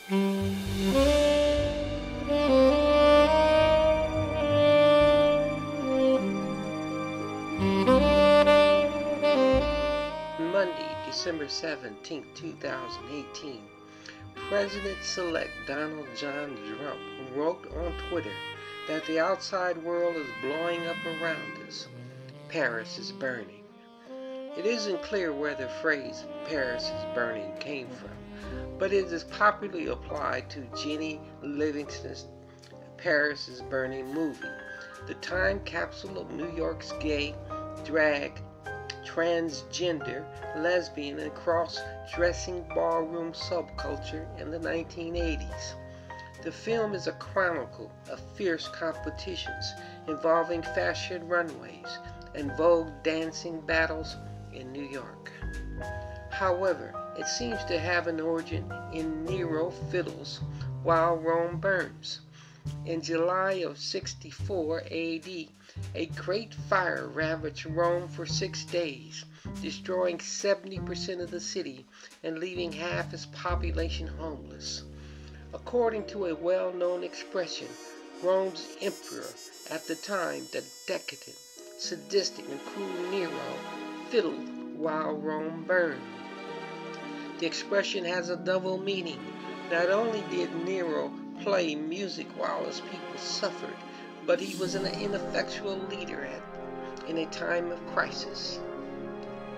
Monday, December 17, 2018, President-elect Donald John Trump wrote on Twitter that the outside world is blowing up around us. Paris is burning. It isn't clear where the phrase Paris is burning came from, but it is popularly applied to Jenny Livingston's Paris is Burning movie, the time capsule of New York's gay, drag, transgender, lesbian, and cross-dressing ballroom subculture in the 1980s. The film is a chronicle of fierce competitions involving fashion runways and Vogue dancing battles in New York. However, it seems to have an origin in Nero fiddles while Rome burns. In July of 64 AD, a great fire ravaged Rome for 6 days, destroying 70% of the city and leaving half its population homeless. According to a well-known expression, Rome's emperor at the time, the decadent, sadistic, and cruel Nero, fiddled while Rome burned. The expression has a double meaning. Not only did Nero play music while his people suffered, but he was an ineffectual leader in a time of crisis.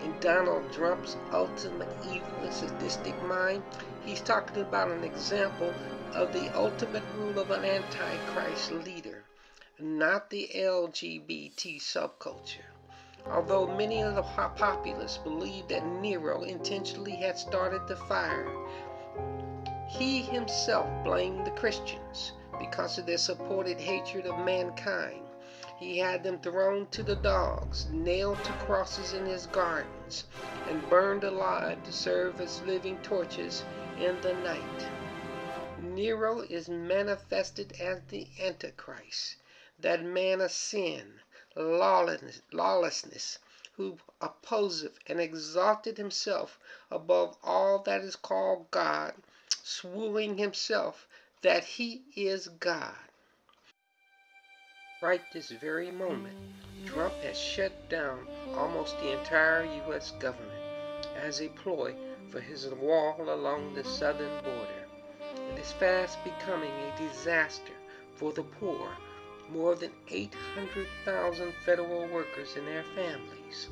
In Donald Trump's ultimate evil and sadistic mind, he's talking about an example of the ultimate rule of an antichrist leader, not the LGBT subculture. Although many of the populace believe that Nero intentionally had started the fire, he himself blamed the Christians because of their supported hatred of mankind. He had them thrown to the dogs, nailed to crosses in his gardens, and burned alive to serve as living torches in the night. Nero is manifested as the Antichrist, that man of sin, lawlessness, who opposeth and exalted himself above all that is called God, swooning himself that he is God. Right this very moment, Trump has shut down almost the entire U.S. government as a ploy for his wall along the southern border. It is fast becoming a disaster for the poor, more than 800,000 federal workers and their families.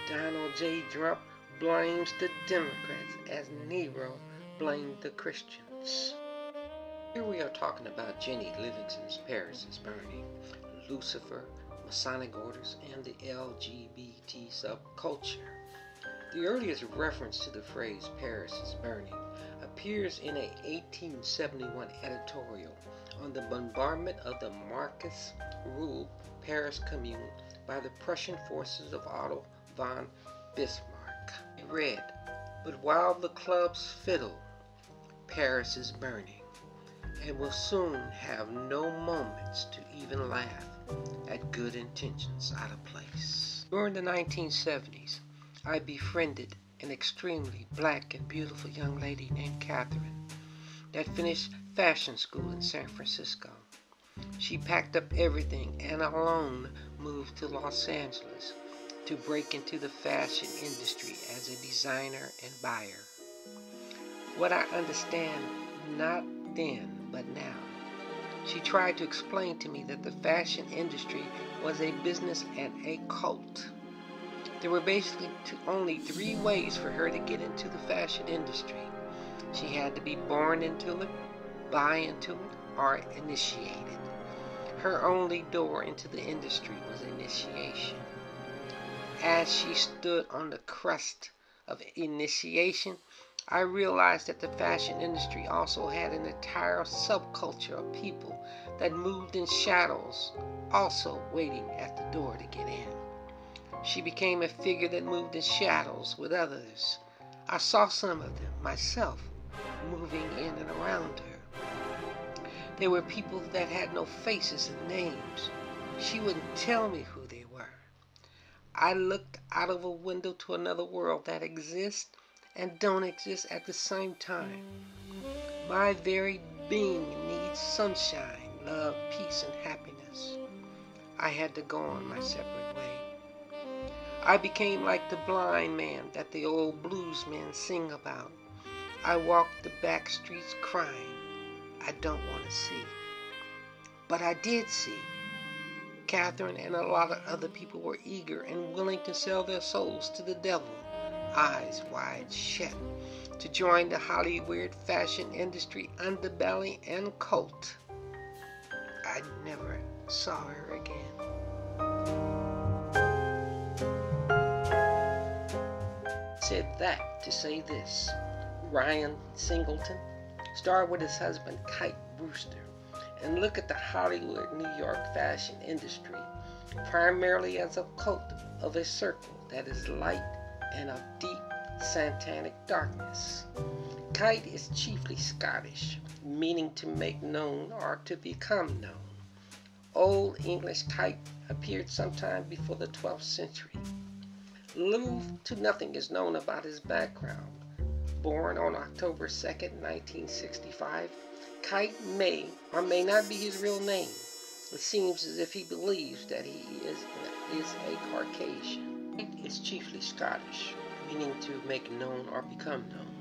Donald J. Trump blames the Democrats as Nero blamed the Christians. Here we are talking about Jenny Livingston's Paris is Burning, Lucifer, Masonic orders, and the LGBT subculture. The earliest reference to the phrase Paris is burning appears in a 1871 editorial on the bombardment of the Marxist-ruled Paris Commune by the Prussian forces of Otto von Bismarck. It read, "But while the clubs fiddle, Paris is burning, and will soon have no moments to even laugh at good intentions out of place." During the 1970s, I befriended an extremely black and beautiful young lady named Catherine that finished fashion school in San Francisco. She packed up everything and alone moved to Los Angeles to break into the fashion industry as a designer and buyer. What I understand, not then, but now. She tried to explain to me that the fashion industry was a business and a cult. There were basically only 3 ways for her to get into the fashion industry. She had to be born into it, buy into it, or initiated. Her only door into the industry was initiation. As she stood on the crust of initiation, I realized that the fashion industry also had an entire subculture of people that moved in shadows, also waiting at the door to get in. She became a figure that moved in shadows with others. I saw some of them myself moving in and around her. There were people that had no faces and names. She wouldn't tell me who they were. I looked out of a window to another world that exists and don't exist at the same time. My very being needs sunshine, love, peace, and happiness. I had to go on my separate way. I became like the blind man that the old blues men sing about. I walked the back streets crying, I don't want to see. But I did see. Catherine and a lot of other people were eager and willing to sell their souls to the devil, eyes wide shut, to join the Hollywood fashion industry underbelly and cult. I never saw her again. Said that to say this. Ryan Singleton starred with his husband Kite Brewster, and look at the Hollywood, New York fashion industry, primarily as a cult of a circle that is light and of deep satanic darkness. Kite is chiefly Scottish, meaning to make known or to become known. Old English kite appeared sometime before the 12th century. Little to nothing is known about his background. Born on October 2nd, 1965, Kite may or may not be his real name. It seems as if he believes that he is a Caucasian. Kite is chiefly Scottish, meaning to make known or become known.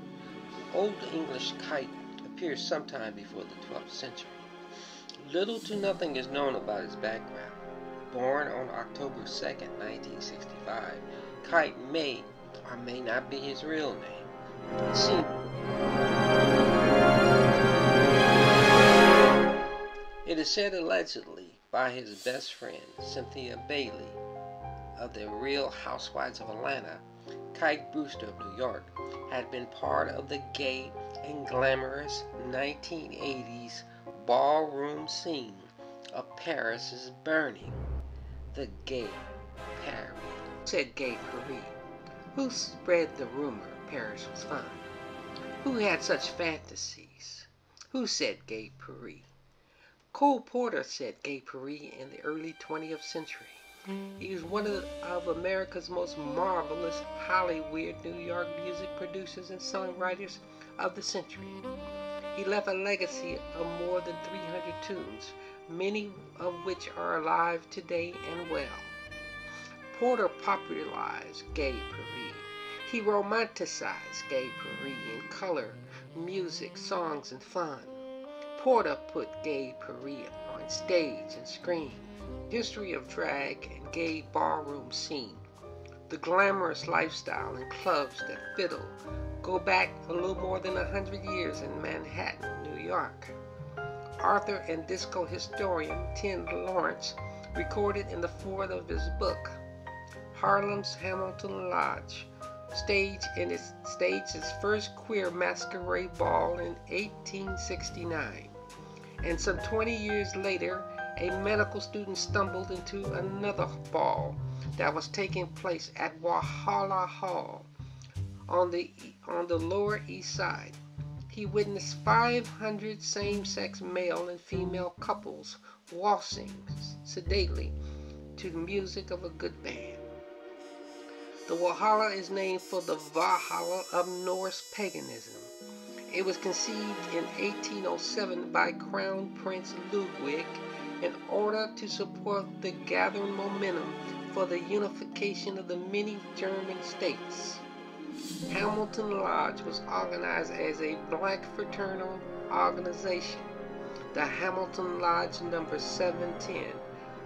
Old English kite appears sometime before the 12th century. Little to nothing is known about his background. Born on October 2nd, 1965, Kite may or may not be his real name. It is said allegedly by his best friend, Cynthia Bailey, of the Real Housewives of Atlanta, Kite Brewster of New York had been part of the gay and glamorous 1980s ballroom scene of Paris' Burning. The gay Paris. Said gay Paris. Who spread the rumor Paris was fine? Who had such fantasies? Who said gay Paris? Cole Porter said gay Paris in the early 20th century. He was one of America's most marvelous Hollywood, New York music producers and songwriters of the century. He left a legacy of more than 300 tunes, many of which are alive today and well. Porter popularized gay Paris. He romanticized gay Paris in color, music, songs, and fun. Porter put gay Paris on stage and screen. History of drag and gay ballroom scene. The glamorous lifestyle and clubs that fiddle go back a little more than 100 years in Manhattan, New York. Author and disco historian Tim Lawrence recorded in the foreword of his book, Harlem's Hamilton Lodge, staged its first queer masquerade ball in 1869. And some 20 years later, a medical student stumbled into another ball that was taking place at Walhalla Hall on the Lower East Side. He witnessed 500 same-sex male and female couples waltzing sedately to the music of a good band. The Walhalla is named for the Valhalla of Norse paganism. It was conceived in 1807 by Crown Prince Ludwig in order to support the gathering momentum for the unification of the many German states. Hamilton Lodge was organized as a black fraternal organization, the Hamilton Lodge number 710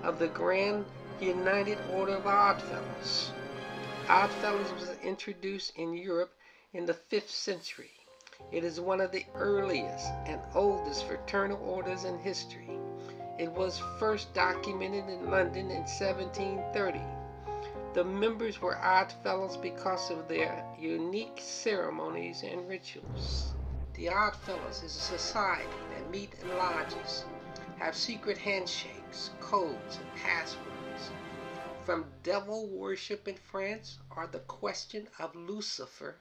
of the Grand United Order of Oddfellows. Oddfellows was introduced in Europe in the 5th century. It is one of the earliest and oldest fraternal orders in history. It was first documented in London in 1730. The members were Oddfellows because of their unique ceremonies and rituals. The Oddfellows is a society that meet in lodges, have secret handshakes, codes, and passwords. From devil worship in France or the question of Lucifer,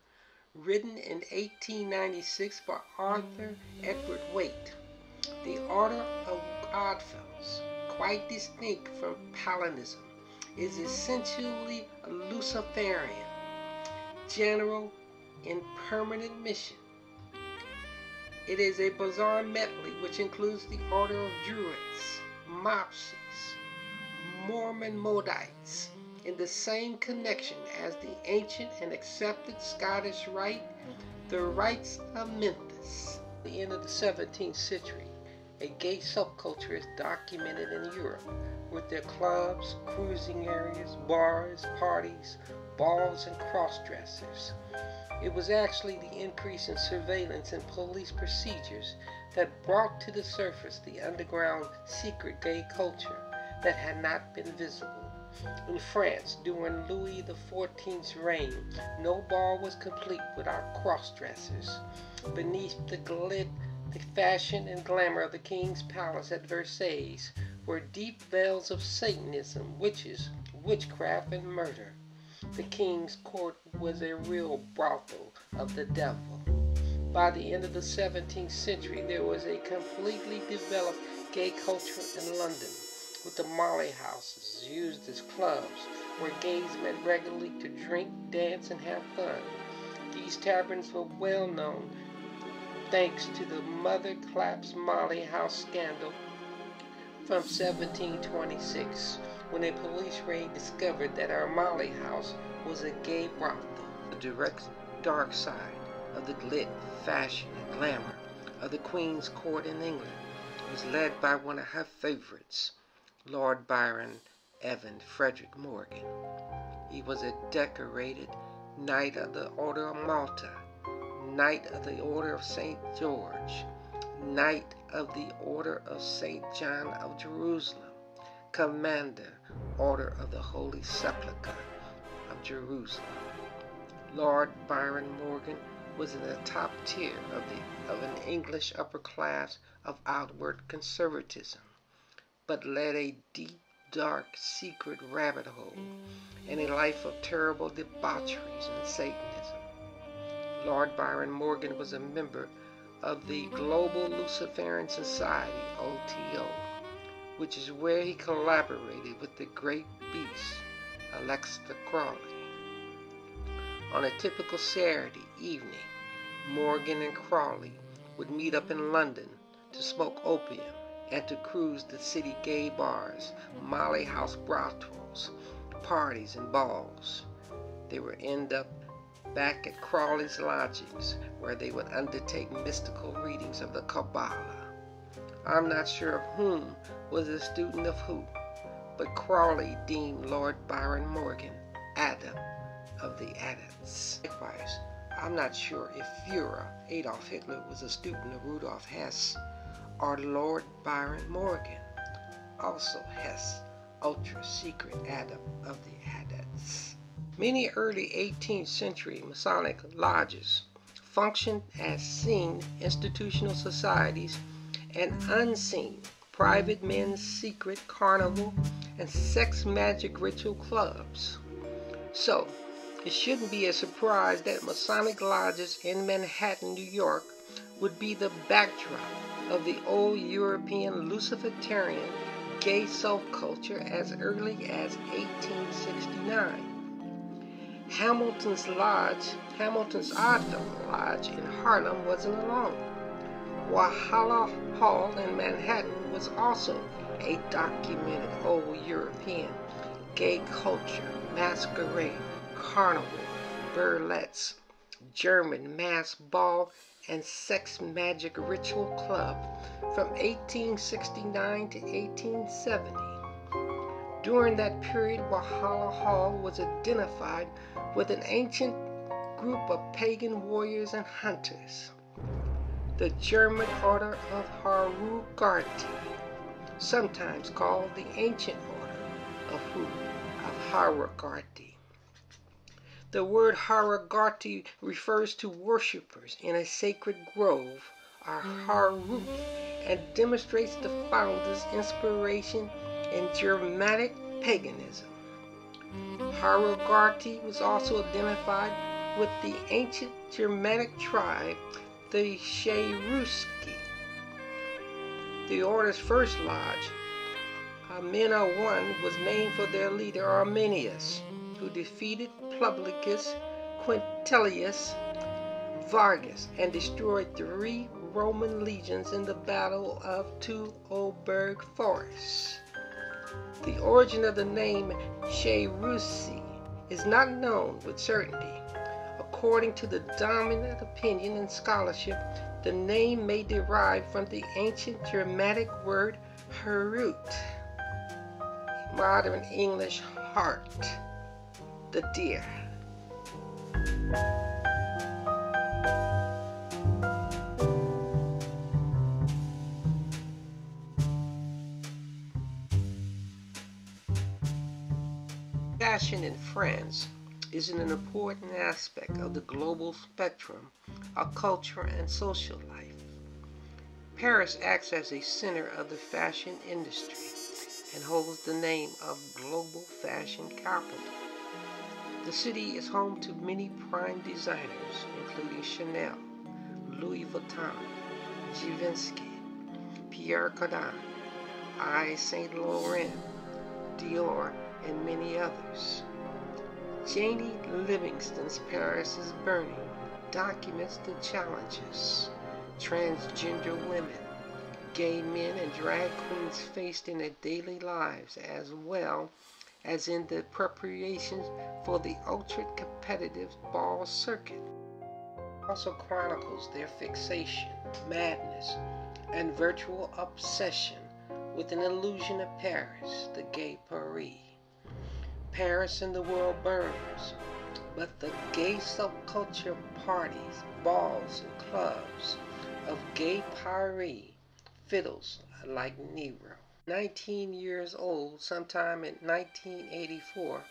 written in 1896 by Arthur Edward Waite. The Order of Oddfellows, quite distinct from Paganism, is essentially a Luciferian, general, and permanent mission. It is a bizarre medley which includes the Order of Druids, Mopsies, Mormon Modites, in the same connection as the ancient and accepted Scottish Rite, the Rites of Memphis. At the end of the 17th century, a gay subculture is documented in Europe, with their clubs, cruising areas, bars, parties, balls, and cross-dressers. It was actually the increase in surveillance and police procedures that brought to the surface the underground secret gay culture that had not been visible. In France, during Louis XIV's reign, no ball was complete without cross-dressers. Beneath the glitz, the fashion and glamour of the king's palace at Versailles were deep veils of Satanism, witches, witchcraft, and murder. The king's court was a real brothel of the devil. By the end of the 17th century, there was a completely developed gay culture in London, with the Molly houses used as clubs where gays met regularly to drink, dance, and have fun. These taverns were well known thanks to the Mother Clapp's Molly House scandal from 1726, when a police raid discovered that our Molly House was a gay brothel. The direct dark side of the glitz, fashion, and glamour of the Queen's court in England was led by one of her favorites, Lord Byron Evan Frederick Morgan. He was a decorated Knight of the Order of Malta, Knight of the Order of St. George, Knight of the Order of St. John of Jerusalem, Commander, Order of the Holy Sepulchre of Jerusalem. Lord Byron Morgan was in the top tier of an English upper class of outward conservatism, but led a deep, dark, secret rabbit hole and a life of terrible debaucheries and Satanism. Lord Byron Morgan was a member of the Global Luciferian Society, OTO, which is where he collaborated with the great beast, Aleister Crowley. On a typical Saturday evening, Morgan and Crowley would meet up in London to smoke opium and to cruise the city gay bars, Molly House brothels, parties, and balls. They would end up back at Crowley's lodgings, where they would undertake mystical readings of the Kabbalah. I'm not sure of whom was a student of who, but Crowley deemed Lord Byron Morgan Adam of the Adepts. Likewise, I'm not sure if Führer Adolf Hitler was a student of Rudolf Hess or Lord Byron Morgan, also Hess, ultra-secret Adam of the Adepts. Many early 18th century Masonic lodges functioned as seen institutional societies and unseen private men's secret carnival and sex magic ritual clubs. So, it shouldn't be a surprise that Masonic lodges in Manhattan, New York would be the backdrop of the old European Luciferian gay subculture as early as 1869. Hamilton's Oddfellow Lodge in Harlem wasn't alone. Walhalla Hall in Manhattan was also a documented old European gay culture, masquerade, carnival, burlesque, German mass ball, and sex magic ritual club from 1869 to 1870. During that period, Walhalla Hall was identified with an ancient group of pagan warriors and hunters, the German Order of Hierogarty, sometimes called the Ancient Order of Hierogarty. The word Hierogarty refers to worshippers in a sacred grove or Hieroth and demonstrates the founder's inspiration in Germanic paganism. Hierogarty was also identified with the ancient Germanic tribe, the Cherusci. The order's first lodge, Armena I, was named for their leader Arminius, who defeated Publius Quintilius Vargas and destroyed 3 Roman legions in the Battle of Teutoburg Forest. The origin of the name Cherusci is not known with certainty. According to the dominant opinion in scholarship, the name may derive from the ancient Germanic word Herut, modern English hart, the deer. Fashion in France is an important aspect of the global spectrum of culture and social life. Paris acts as a center of the fashion industry and holds the name of global fashion capital. The city is home to many prime designers, including Chanel, Louis Vuitton, Givenchy, Pierre Cardin, Yves Saint Laurent, Dior, and many others. Janie Livingston's Paris is Burning documents the challenges transgender women, gay men, and drag queens faced in their daily lives, as well as in the preparations for the ultra-competitive ball circuit. It also chronicles their fixation, madness, and virtual obsession with an illusion of Paris, the gay Paris. Paris and the world burns, but the gay subculture parties, balls, and clubs of gay Paris fiddles like Nero. 19 years old, sometime in 1984,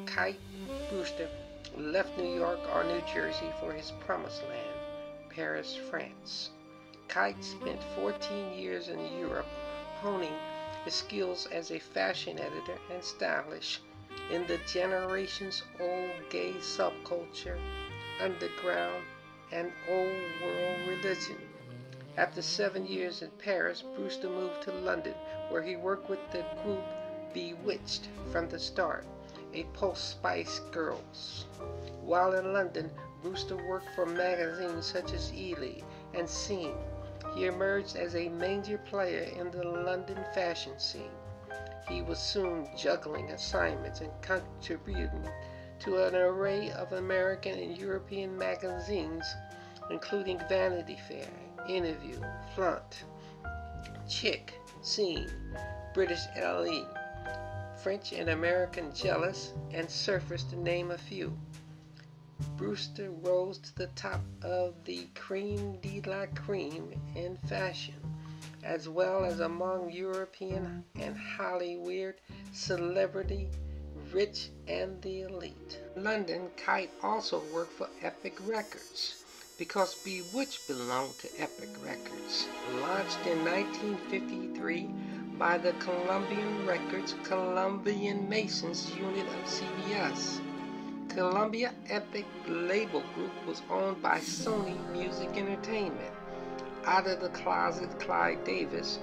Kite Brewster left New York or New Jersey for his promised land, Paris, France. Kite spent 14 years in Europe, honing his skills as a fashion editor and stylist in the generations-old gay subculture, underground, and old world religion. After 7 years in Paris, Brewster moved to London, where he worked with the group Bewitched from the start, a post-Spice Girls. While in London, Brewster worked for magazines such as Ely and Scene. He emerged as a major player in the London fashion scene. He was soon juggling assignments and contributing to an array of American and European magazines, including Vanity Fair, Interview, Flaunt, Chic, Scene, British LE, French and American Jealous, and Surface, to name a few. Brewster rose to the top of the creme de la creme in fashion, as well as among European and Hollywood celebrity, rich, and the elite. In London, Kite also worked for Epic Records, because Bewitched belonged to Epic Records, launched in 1953 by the Columbian Records Columbian Masons unit of CBS. Columbia Epic label group was owned by Sony Music Entertainment. Out of the Closet, Clyde Davis,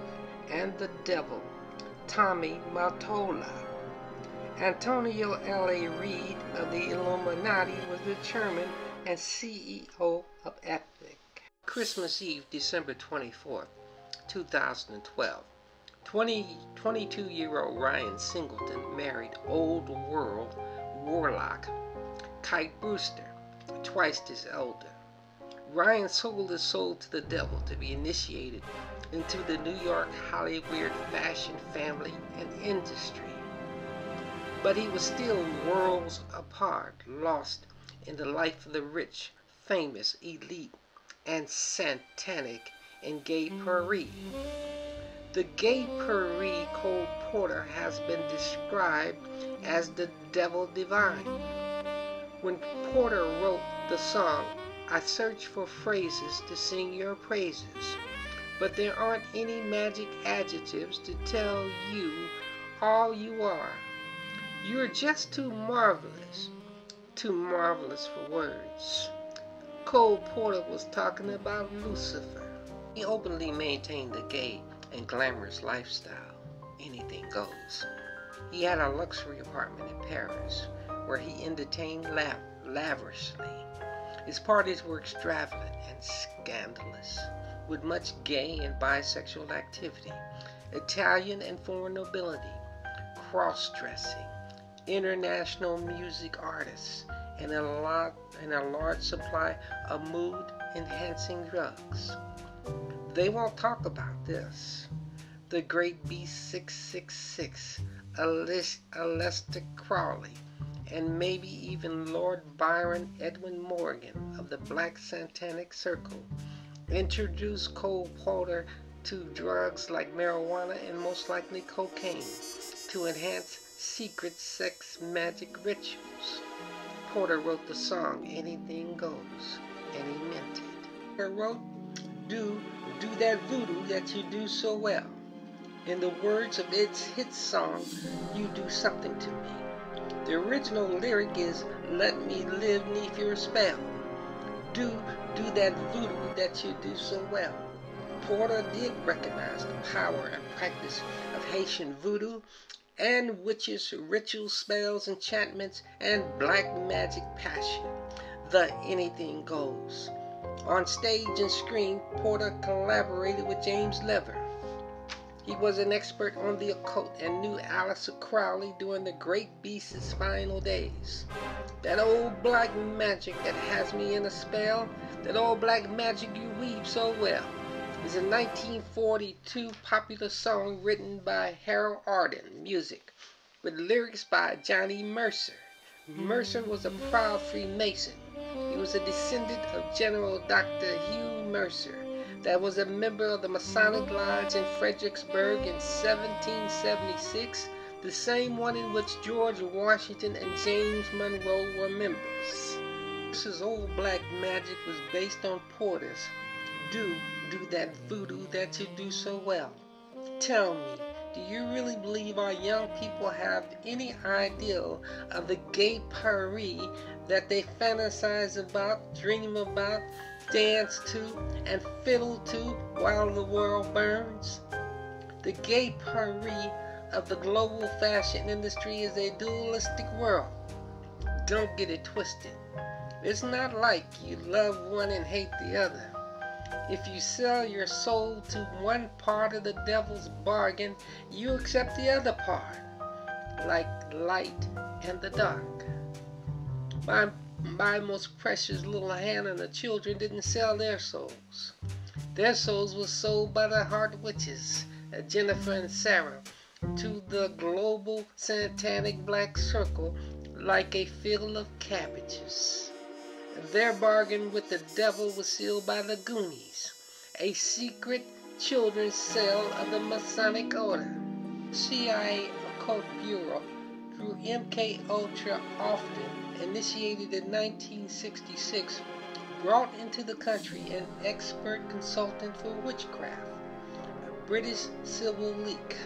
and the Devil, Tommy Mottola. Antonio L.A. Reid of the Illuminati was the chairman and CEO of Epic. Christmas Eve, December 24th, 2012. 22-year-old Ryan Singleton married Old World warlock Kite Brewster, twice his elder. Ryan sold his soul to the devil to be initiated into the New York Hollywood fashion family and industry. But he was still worlds apart, lost in the life of the rich, famous, elite, and satanic in gay Paris. The gay Paris Cole Porter has been described as the devil divine. When Porter wrote the song, I search for phrases to sing your praises, but there aren't any magic adjectives to tell you all you are. You're just too marvelous for words. Cole Porter was talking about Lucifer. He openly maintained a gay and glamorous lifestyle. Anything goes. He had a luxury apartment in Paris where he entertained lavishly. His parties were extravagant and scandalous, with much gay and bisexual activity, Italian and foreign nobility, cross-dressing, international music artists, and a large supply of mood-enhancing drugs. They won't talk about this. The great B666, Aleister Crowley, and maybe even Lord Byron Edwin Morgan of the Black Satanic Circle introduced Cole Porter to drugs like marijuana and most likely cocaine to enhance secret sex magic rituals. Porter wrote the song Anything Goes, and he meant it. Porter wrote, do that voodoo that you do so well. In the words of its hit song, You Do Something to Me. The original lyric is, let me live neath your spell. Do that voodoo that you do so well. Porter did recognize the power and practice of Haitian voodoo and witches, ritual spells, enchantments, and black magic passion. The Anything Goes. On stage and screen, Porter collaborated with James Lever. He was an expert on the occult and knew Aleister Crowley during the Great Beast's final days. That old black magic that has me in a spell, that old black magic you weave so well, is a 1942 popular song written by Harold Arden, music, with lyrics by Johnny Mercer. Mercer was a proud Freemason. He was a descendant of General Dr. Hugh Mercer, that was a member of the Masonic Lodge in Fredericksburg in 1776, the same one in which George Washington and James Monroe were members. Mercer's old black magic was based on Porter's Do that voodoo that you do so well. Tell me, do you really believe our young people have any idea of the gay parade that they fantasize about, dream about, dance to, and fiddle to while the world burns? The gay parade of the global fashion industry is a dualistic world. Don't get it twisted. It's not like you love one and hate the other. If you sell your soul to one part of the devil's bargain, you accept the other part, like light and the dark. My most precious little Hannah and the children didn't sell their souls. Their souls were sold by the Hart Witches, Jennifer and Sarah, to the global Satanic Black Circle like a field of cabbages. Their bargain with the devil was sealed by the Goonies, a secret children's cell of the Masonic Order. CIA Occult Bureau, through MK Ultra often, initiated in 1966, brought into the country an expert consultant for witchcraft, a British civil leak,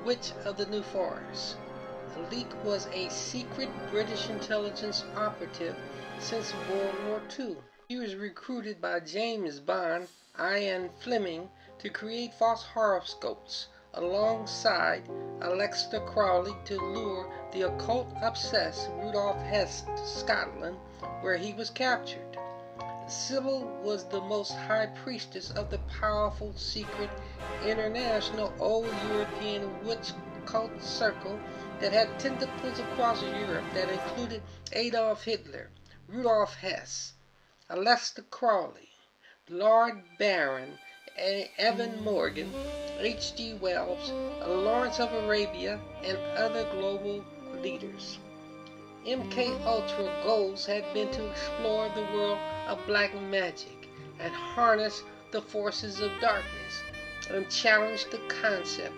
Witch of the New Forest. The leak was a secret British intelligence operative since World War II. He was recruited by James Bond, Ian Fleming, to create false horoscopes alongside Aleister Crowley to lure the occult-obsessed Rudolf Hess to Scotland, where he was captured. Sybil was the most high priestess of the powerful, secret, international, old European witch cult circle that had tentacles across Europe that included Adolf Hitler, Rudolf Hess, Aleister Crowley, Lord Byron, Evan Morgan, H.G. Wells, Lawrence of Arabia, and other global leaders. MK Ultra goals had been to explore the world of black magic and harness the forces of darkness and challenge the concept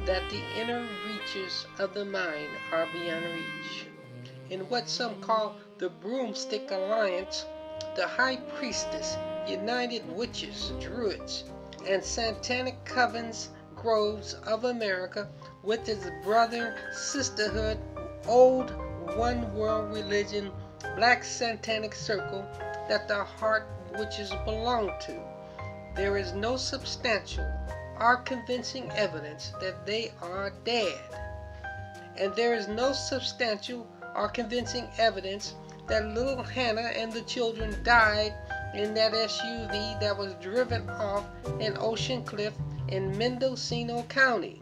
that the inner reaches of the mind are beyond reach. In what some call the Broomstick Alliance, the High Priestess united witches, druids, and satanic covens groves of America with its brother sisterhood, old one world religion, black satanic circle that the Hart Witches belong to. There is no substantial or convincing evidence that they are dead, and there is no substantial or convincing evidence that little Hannah and the children died in that SUV that was driven off an ocean cliff in Mendocino County.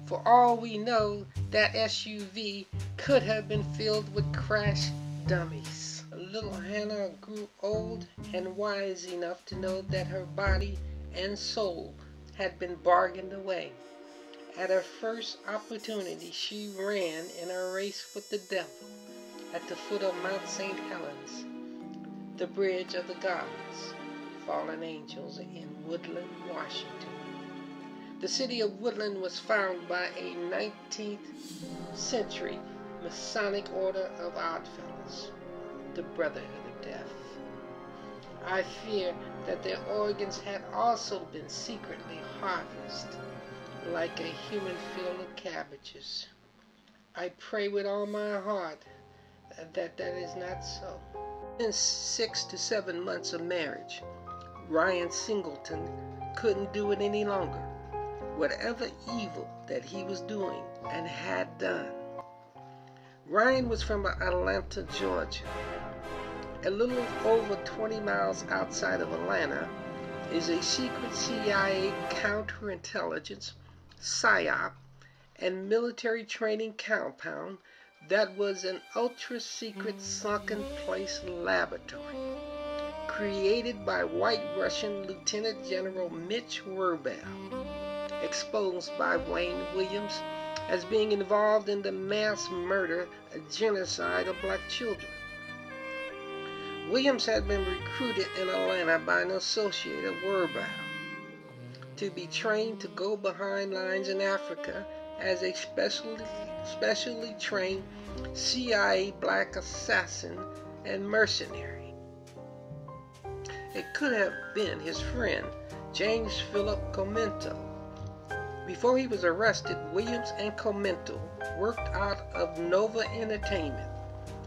For all we know, that SUV could have been filled with crash dummies. Little Hannah grew old and wise enough to know that her body and soul had been bargained away. At her first opportunity, she ran in a race with the devil at the foot of Mount St. Helens, the bridge of the gods, fallen angels in Woodland, Washington. The city of Woodland was founded by a 19th century Masonic order of Oddfellows, the Brotherhood of Death. I fear that their organs had also been secretly harvested, like a human field of cabbages. I pray with all my heart that is not so. In 6 to 7 months of marriage, Ryan Singleton couldn't do it any longer. Whatever evil that he was doing and had done. Ryan was from Atlanta, Georgia. A little over 20 miles outside of Atlanta is a secret CIA counterintelligence, PSYOP, and military training compound that was an ultra-secret sunken place laboratory created by White Russian Lieutenant General Mitch Werbeil, exposed by Wayne Williams as being involved in the mass murder and genocide of black children. Williams had been recruited in Atlanta by an associate of Werbeil to be trained to go behind lines in Africa as a specially trained CIA black assassin and mercenary. It could have been his friend, James Philip Comento. Before he was arrested, Williams and Comento worked out of Nova Entertainment,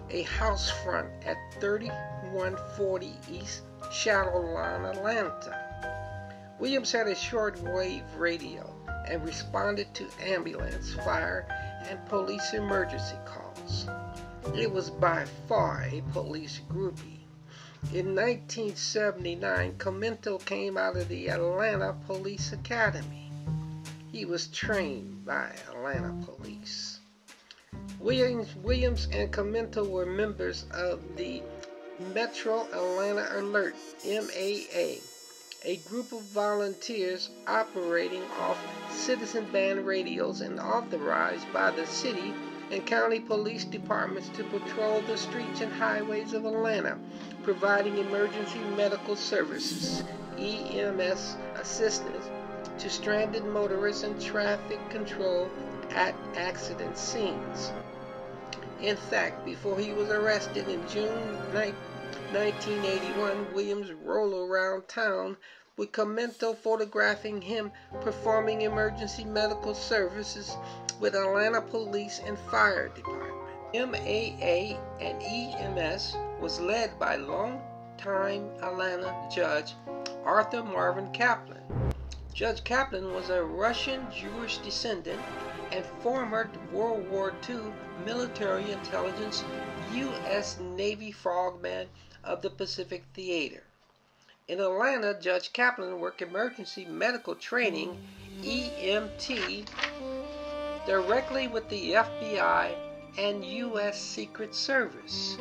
a house front at 3140 East Shadow Line, Atlanta. Williams had a shortwave radio and responded to ambulance, fire, and police emergency calls. It was by far a police groupie. In 1979, Comento came out of the Atlanta Police Academy. He was trained by Atlanta Police. Williams and Comento were members of the Metro Atlanta Alert, MAA, a group of volunteers operating off citizen band radios and authorized by the city and county police departments to patrol the streets and highways of Atlanta, providing emergency medical services, EMS assistance to stranded motorists and traffic control at accident scenes. In fact, before he was arrested in June 1981, Williams rolled around town with Comento photographing him performing emergency medical services with Atlanta Police and Fire Department. MAA and EMS was led by longtime Atlanta Judge Arthur Marvin Kaplan. Judge Kaplan was a Russian Jewish descendant and former World War II military intelligence U.S. Navy frogman of the Pacific Theater. In Atlanta, Judge Kaplan worked emergency medical training, EMT, directly with the FBI and U.S. Secret Service,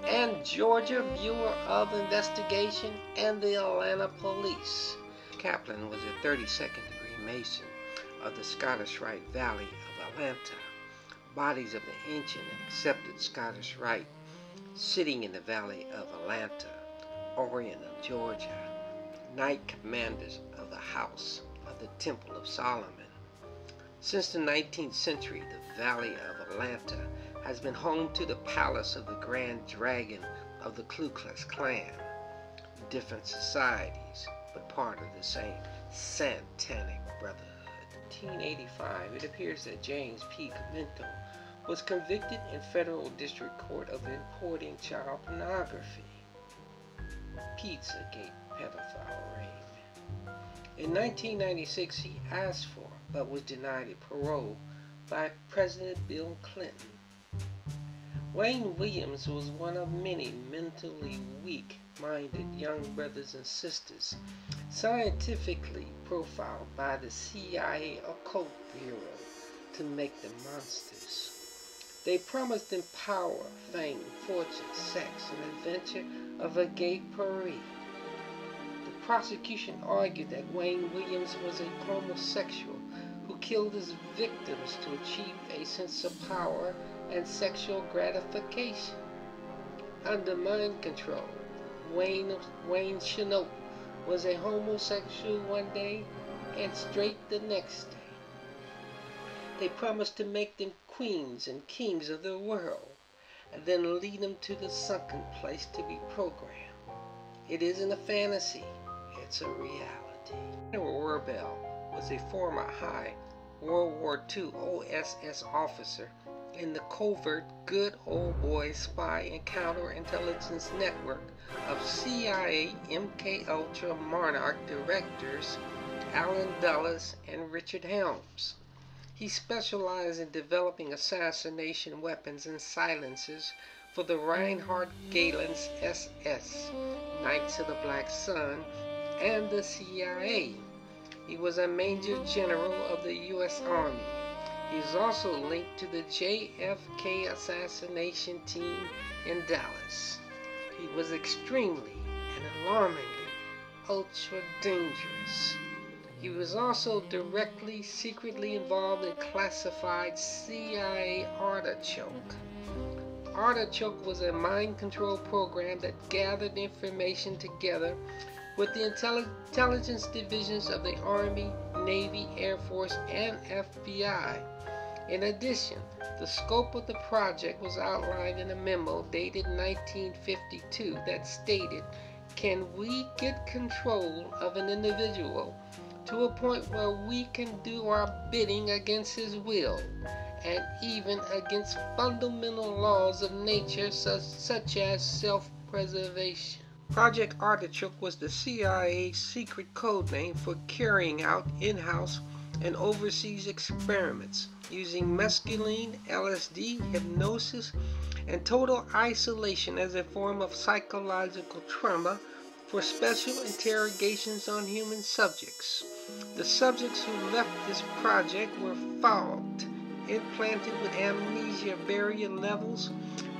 and Georgia Bureau of Investigation and the Atlanta Police. Kaplan was a 32nd degree Mason of the Scottish Rite Valley of Atlanta. Bodies of the ancient and accepted Scottish Rite sitting in the Valley of Atlanta, Orion of Georgia, Knight Commanders of the House of the Temple of Solomon. Since the 19th century, the Valley of Atlanta has been home to the palace of the Grand Dragon of the Ku Klux Klan. Different societies, but part of the same Satanic Brotherhood. In 1985, it appears that James P. Comento was convicted in federal district court of importing child pornography. Pizzagate pedophile ring. In 1996, he asked for, but was denied a parole by President Bill Clinton. Wayne Williams was one of many mentally weak-minded young brothers and sisters scientifically profiled by the CIA Occult Bureau to make them monsters. They promised them power, fame, fortune, sex, and adventure of a gay parade. The prosecution argued that Wayne Williams was a homosexual who killed his victims to achieve a sense of power and sexual gratification. Under mind control, Wayne Chenault was a homosexual one day and straight the next day. They promised to make them queens and kings of the world, and then lead them to the sunken place to be programmed. It isn't a fantasy, it's a reality. General Wirbel was a former high World War II OSS officer in the covert Good Old Boy Spy and Counterintelligence Network of CIA MK-Ultra Monarch directors Allen Dulles and Richard Helms. He specialized in developing assassination weapons and silencers for the Reinhard Galen's SS, Knights of the Black Sun, and the CIA. He was a Major General of the U.S. Army. He is also linked to the JFK assassination team in Dallas. He was extremely and alarmingly ultra dangerous. He was also directly, secretly involved in classified CIA Artichoke. Artichoke was a mind control program that gathered information together with the intelligence divisions of the Army, Navy, Air Force, and FBI. In addition, the scope of the project was outlined in a memo dated 1952 that stated, "Can we get control of an individual to a point where we can do our bidding against his will, and even against fundamental laws of nature such as self-preservation?" Project Artichoke was the CIA's secret code name for carrying out in-house and overseas experiments using mescaline, LSD, hypnosis, and total isolation as a form of psychological trauma for special interrogations on human subjects. The subjects who left this project were fogged, implanted with amnesia barrier levels,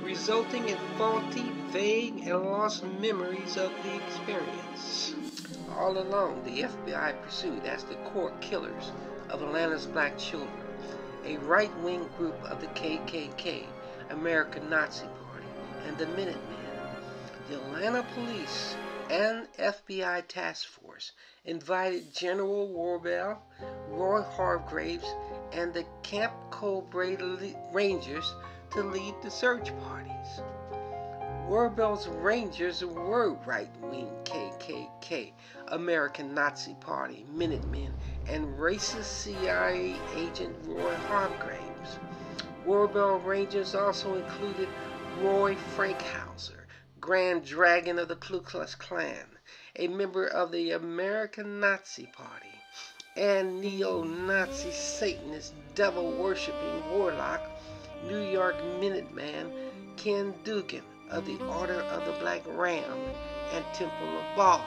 resulting in faulty, vague, and lost memories of the experience. All along, the FBI pursued as the core killers of Atlanta's black children, a right-wing group of the KKK, American Nazi Party, and the Minutemen. The Atlanta police and FBI task force invited General Wirbel, Roy Hargraves, and the Camp Cobra Rangers to lead the search parties. Wirbel's Rangers were right-wing KKK, American Nazi Party, Minutemen, and racist CIA agent Roy Hargraves. Wirbel Rangers also included Roy Frankhauser, Grand Dragon of the Ku Klux Klan, a member of the American Nazi Party, and neo-Nazi Satanist devil-worshipping warlock New York Minuteman Ken Dugan of the Order of the Black Ram and Temple of Baal.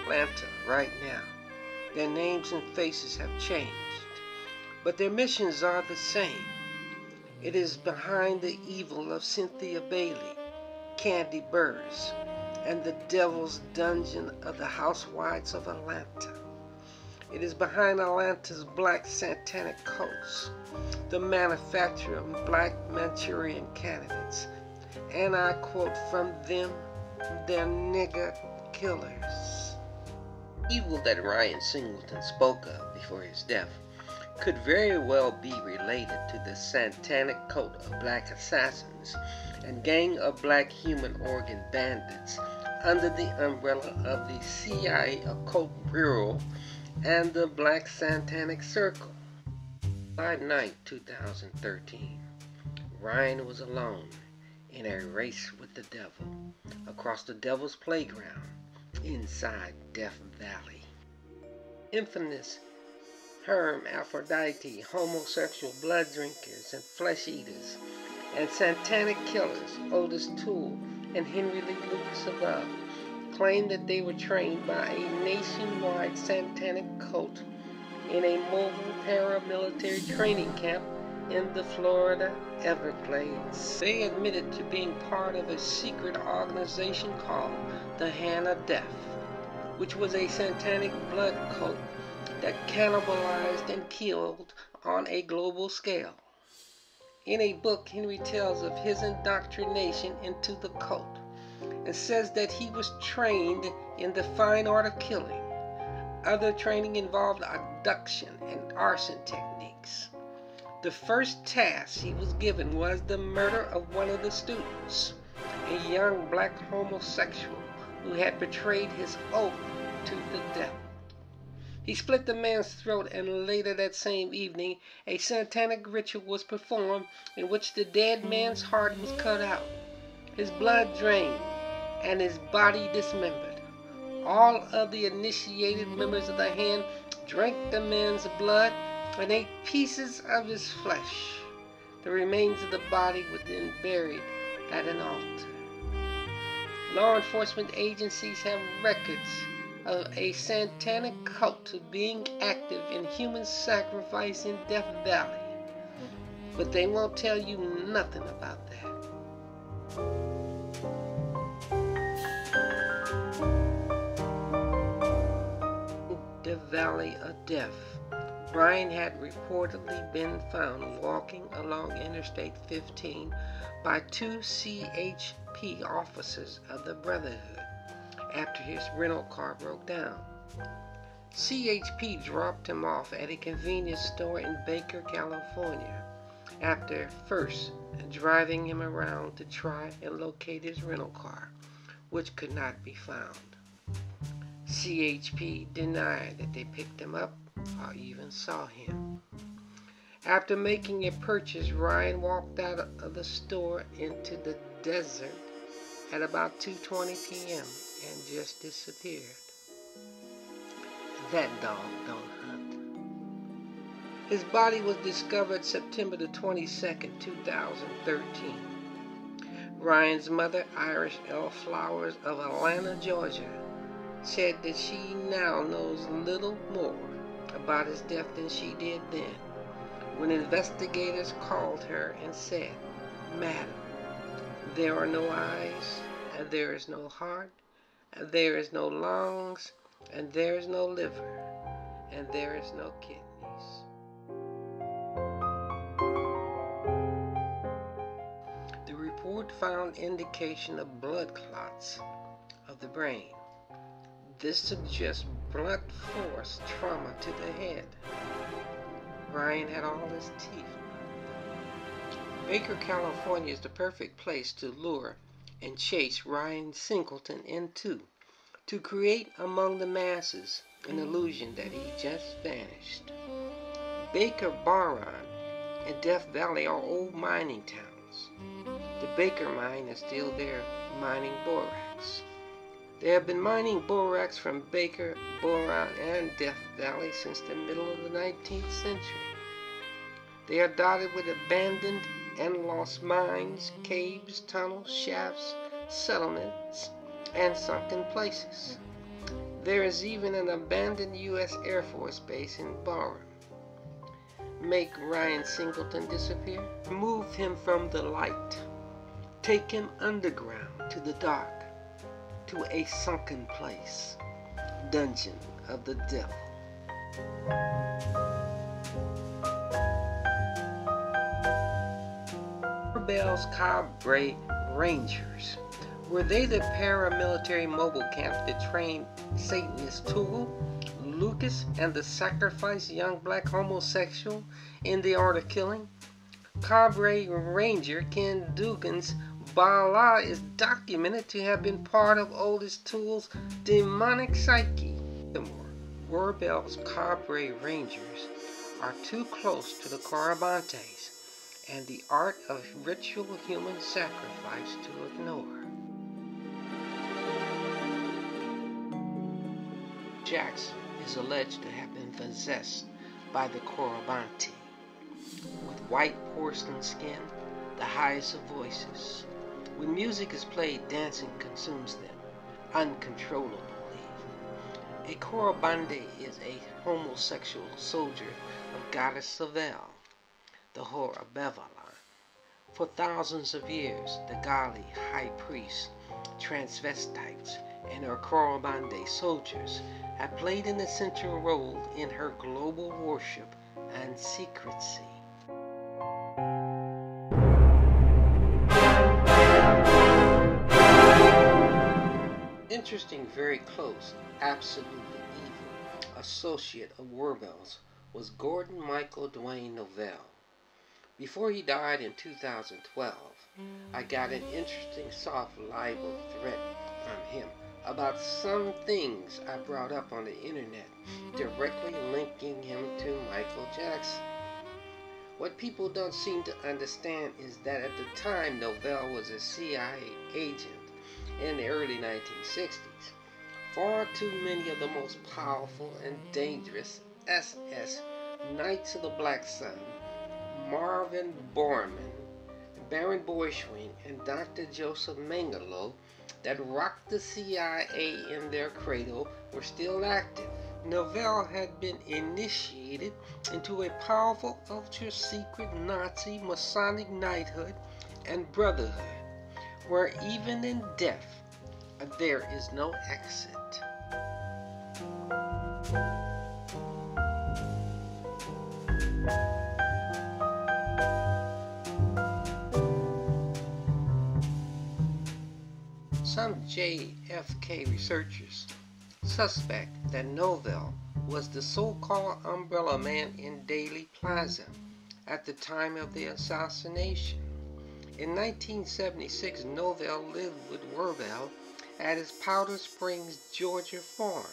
Atlanta right now. Their names and faces have changed, but their missions are the same. It is behind the evil of Cynthia Bailey, Candy Burrs, and the Devil's Dungeon of the Housewives of Atlanta. It is behind Atlanta's black satanic cults, the manufacture of black Manchurian candidates, and I quote from them, "They're nigger killers." Evil that Ryan Singleton spoke of before his death could very well be related to the satanic cult of black assassins and gang of black human organ bandits under the umbrella of the CIA Occult Bureau and the Black Satanic Circle. July 9, 2013, Ryan was alone in a race with the devil across the devil's playground inside Death Valley. Infamous hermaphrodite, homosexual blood drinkers and flesh eaters, and satanic killers, Otis Toole and Henry Lee Lucas above, claimed that they were trained by a nationwide satanic cult in a mobile paramilitary training camp in the Florida Everglades. They admitted to being part of a secret organization called the Hand of Death, which was a satanic blood cult that cannibalized and killed on a global scale. In a book, Henry tells of his indoctrination into the cult and says that he was trained in the fine art of killing. Other training involved abduction and arson techniques. The first task he was given was the murder of one of the students, a young black homosexual who had betrayed his oath to the devil. He split the man's throat, and later that same evening, a satanic ritual was performed in which the dead man's heart was cut out, his blood drained, and his body dismembered. All of the initiated members of the Hand drank the man's blood and ate pieces of his flesh. The remains of the body were then buried at an altar. Law enforcement agencies have records of a satanic cult being active in human sacrifice in Death Valley, but they won't tell you nothing about that. The Valley of Death. Ryan had reportedly been found walking along Interstate 15 by two CHP officers of the Brotherhood after his rental car broke down. CHP dropped him off at a convenience store in Baker, California, after first driving him around to try and locate his rental car, which could not be found. CHP denied that they picked him up or even saw him. After making a purchase, Ryan walked out of the store into the desert at about 2:20 p.m. and just disappeared. That dog don't hunt. His body was discovered September the 22nd, 2013. Ryan's mother, Iris L. Flowers of Atlanta, Georgia, said that she now knows little more about his death than she did then, when investigators called her and said, "Madam, there are no eyes, and there is no heart, and there is no lungs, and there is no liver, and there is no kidneys." The report found indication of blood clots of the brain. This suggests blunt force trauma to the head. Ryan had all his teeth. Baker, California is the perfect place to lure and chase Ryan Singleton into, to create among the masses an illusion that he just vanished. Baker, Boron, and Death Valley are old mining towns. The Baker mine is still there, mining borax. They have been mining borax from Baker, Boron, and Death Valley since the middle of the 19th century. They are dotted with abandoned and lost mines, caves, tunnels, shafts, settlements, and sunken places. There is even an abandoned U.S. Air Force base in Boron. Make Ryan Singleton disappear? Remove him from the light. Take him underground to the dark, to a sunken place, dungeon of the devil. Bell's Cabre Rangers. Were they the paramilitary mobile camp that trained Satanist Toole, Lucas, and the sacrificed young black homosexual in the art of killing? Cabre Ranger Ken Dugan's Bala is documented to have been part of Otis Toole's demonic psyche. Warbell's Cabre Rangers are too close to the Carabantes and the art of ritual human sacrifice to ignore. Jackson is alleged to have been possessed by the Corabanti. With white porcelain skin, the highest of voices. When music is played, dancing consumes them uncontrollably. A Corabande is a homosexual soldier of goddess Savel, the whore of Babylon. For thousands of years, the Gali high priests, transvestites, and her Corabande soldiers have played an essential role in her global worship and secrecy. Interesting, very close, absolutely evil associate of Werbel's was Gordon Michael Dwayne Novell. Before he died in 2012, I got an interesting soft libel threat from him about some things I brought up on the internet, directly linking him to Michael Jackson. What people don't seem to understand is that at the time Novell was a CIA agent in the early 1960s, far too many of the most powerful and dangerous SS Knights of the Black Sun, Marvin Bormann, Baron Boishwing, and Dr. Joseph Mengele that rocked the CIA in their cradle were still active. Novell had been initiated into a powerful ultra-secret Nazi Masonic knighthood and brotherhood, where even in death there is no exit. Some JFK researchers suspect that Novell was the so-called umbrella man in Daley Plaza at the time of the assassination. In 1976, Novell lived with Werbel at his Powder Springs, Georgia farm.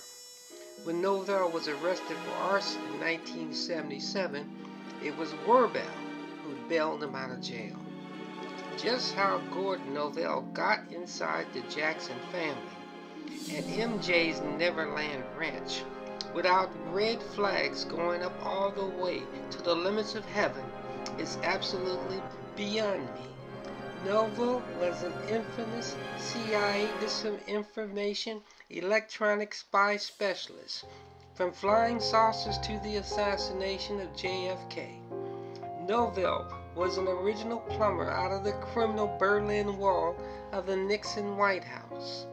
When Novell was arrested for arson in 1977, it was Werbel who bailed him out of jail. Just how Gordon Novell got inside the Jackson family and MJ's Neverland Ranch without red flags going up all the way to the limits of heaven is absolutely beyond me. Novell was an infamous CIA disinformation electronic spy specialist, from flying saucers to the assassination of JFK. Novell was an original plumber out of the criminal Berlin Wall of the Nixon White House.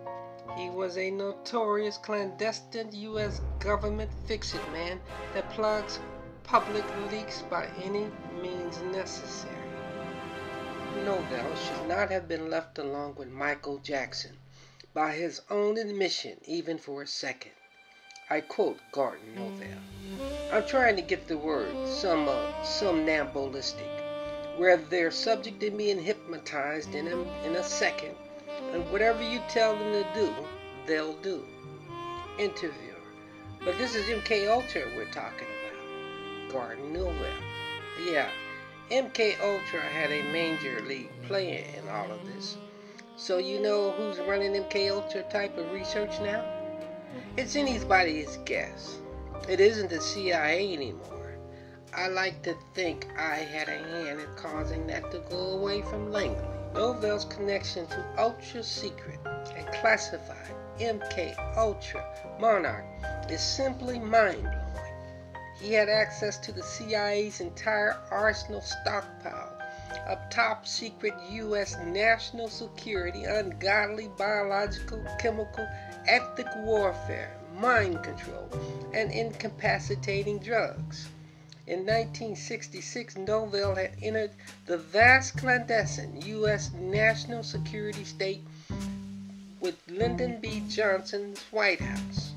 He was a notorious clandestine U.S. government fix-it man that plugs public leaks by any means necessary. Novell should not have been left alone with Michael Jackson, by his own admission, even for a second. I quote Gordon Novell. I'm trying to get the word somnambulistic, where they're subject to being hypnotized in a second, and whatever you tell them to do, they'll do. Interviewer. But this is MK Ultra we're talking about. Gordon Novell. Yeah, MK Ultra had a major league player in all of this. So you know who's running MK Ultra type of research now? It's anybody's guess. It isn't the CIA anymore. I like to think I had a hand in causing that to go away from Langley. Novell's connection to ultra-secret and classified MK Ultra Monarch is simply mind-blowing. He had access to the CIA's entire arsenal stockpile of top-secret U.S. national security, ungodly biological, chemical, ethnic warfare, mind control, and incapacitating drugs. In 1966, Novell had entered the vast clandestine U.S. national security state with Lyndon B. Johnson's White House,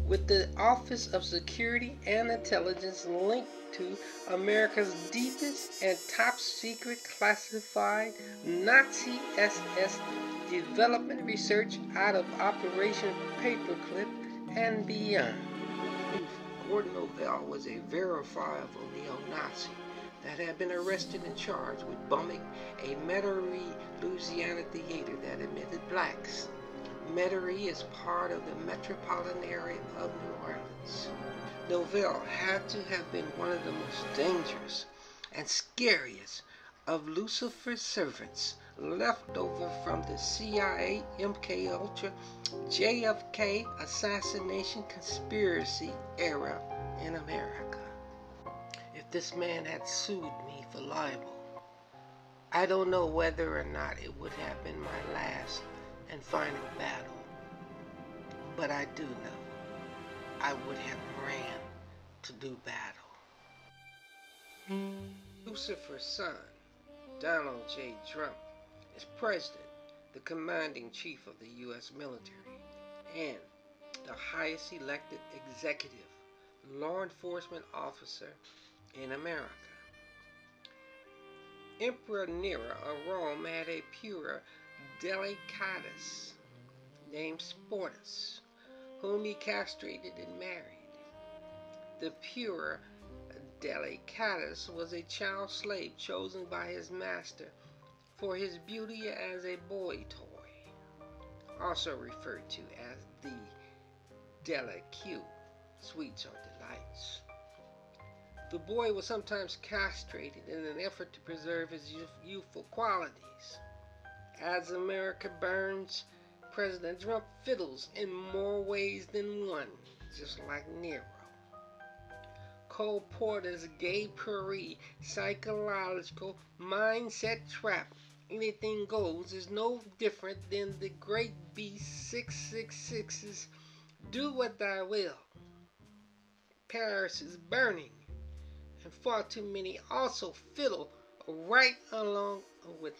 with the Office of Security and Intelligence linked to America's deepest and top-secret classified Nazi SS development research out of Operation Paperclip and beyond. Gordon Novell was a verifiable neo-Nazi that had been arrested and charged with bombing a Metairie, Louisiana theater that admitted blacks. Metairie is part of the metropolitan area of New Orleans. Novell had to have been one of the most dangerous and scariest of Lucifer's servants, left over from the CIA, MK Ultra, JFK assassination conspiracy era in America. If this man had sued me for libel, I don't know whether or not it would have been my last and final battle, but I do know I would have ran to do battle. Lucifer's son, Donald J. Trump, is president, the commanding chief of the U.S. military, and the highest elected executive law enforcement officer in America. Emperor Nero of Rome had a puer delicatus named Sportus, whom he castrated and married. The puer delicatus was a child slave chosen by his master for his beauty as a boy toy, also referred to as the delicute, sweets or delights. The boy was sometimes castrated in an effort to preserve his youthful qualities. As America burns, President Trump fiddles in more ways than one, just like Nero. Cole Porter's gay puri psychological mindset trap, anything goes, is no different than the great beast 666's do what thy will. Paris is burning, and far too many also fiddle right along with